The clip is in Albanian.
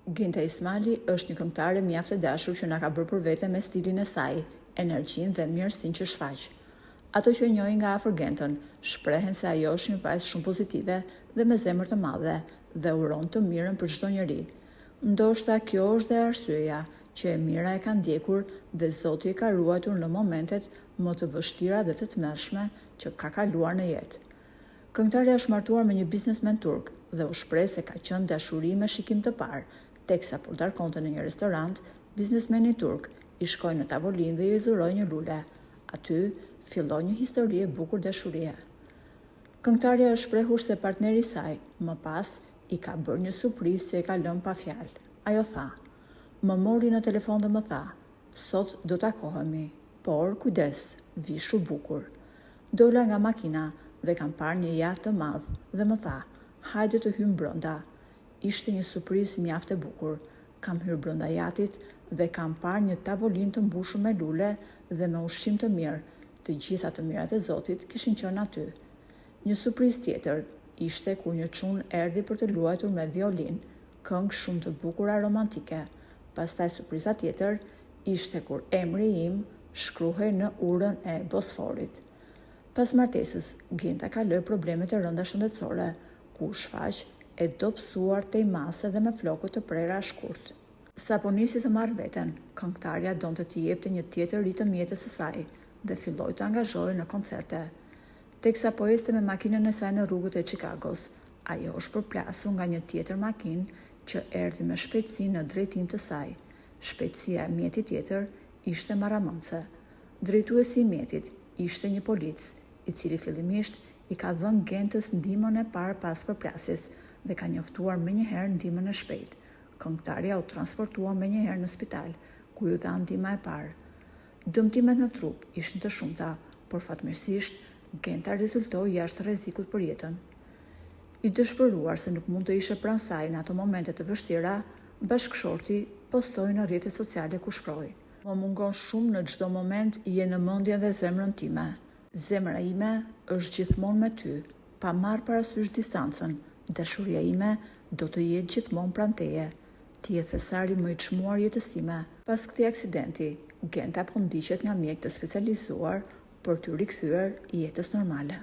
Ginta Ismaili është një këngëtare mjaft e dashur që na ka bërë për vete me stilin e saj, energjinë dhe mirësinë që shfaq. Ato që njohin nga afër Gentën shprehen se ajo është një vajzë shumë pozitive dhe me zemër të madhe dhe uron të mirën për çdo njeri. Ndoshta kjo është dhe arsyeja që e mira e ka ndjekur dhe Zoti e ka ruajtur në momentet më të vështira dhe të tmerrshme që ka kaluar në jetë. Këngëtarja është martuar me një biznesmen turk dhe u shpreh se ka qenë dashuri me shikim të parë, teksa por darkonte në një restorant, biznesmeni turk i shkoi në tavolinë dhe i dhuroi një lule. Aty filloi një histori e bukur dashurie. Këngëtarja është shprehur se partneri i saj më pas i ka bërë një surprizë që e ka lënë pa fjalë. Ajo tha: "Më mori në telefon dhe më tha: sot do takohemi, por kujdes, vishu bukur." Dola nga makina dhe kam parë një jat të madh dhe më tha: "Hajde të hyjmë brenda." Ishte një surprizë mjaft e bukur. Kam hyrë brenda jatit dhe kam parë një tavolinë të mbushur me lule dhe me ushqim të mirë. Të gjitha të mirat e Zotit kishin qenë aty. Një surprizë tjetër ishte kur një çun erdhi për të luajtur me violinë, këngë shumë të bukura romantike. Pastaj surpriza tjetër ishte kur emri im shkruhej në urën e Bosforit. Pas martesës, Ginta kaloi problemet e rënda shëndetësore, ku shfaq e dobësuar tej mase dhe me flokët të prera shkurt. Sa po nisi të marrë veten, këngëtarja donte t'i jepte një tjetër ritëm jetës së saj dhe filloi të angazhohej në koncerte. Teksa po ecte me makinën e saj në rrugët e Chicagos, ajo është përplasur nga një tjetër makinë që erdhi me shpejtësi në drejtim të saj. Shpejtësia e mjetit tjetër ishte marramëndse. Drejtuesi i mjetit ishte një polic, i cili fillimisht i ka dhënë Gentës ndihmën e parë pas përplasjes dhe ka njoftuar menjëherë ndihmën e shpejtë. Këngëtarja u transportua menjëherë në spital, ku ju dha ndihma e parë. Dëmtimet në trup ishin të shumta, por fatmirësisht Genta rezultoi jashtë rrezikut për jetën. I dëshpëruar se nuk mund të ishe pranë saj në ato momente të vështira, bashkëshorti postoi në rrjetet sociale ku shkroi: "Më mungon shumë në çdo moment je në mendjen dhe zemrën time. Zemra ime është gjithmonë me ty, pa marrë parasysh distancën. Dashuria ime do të jetë gjithmonë pranë teje. Ti je thesari më i çmuar jetës time." Pas këtij aksidenti, Genta po ndiqet nga mjek të specializuar për t'u rikthyer jetës normale.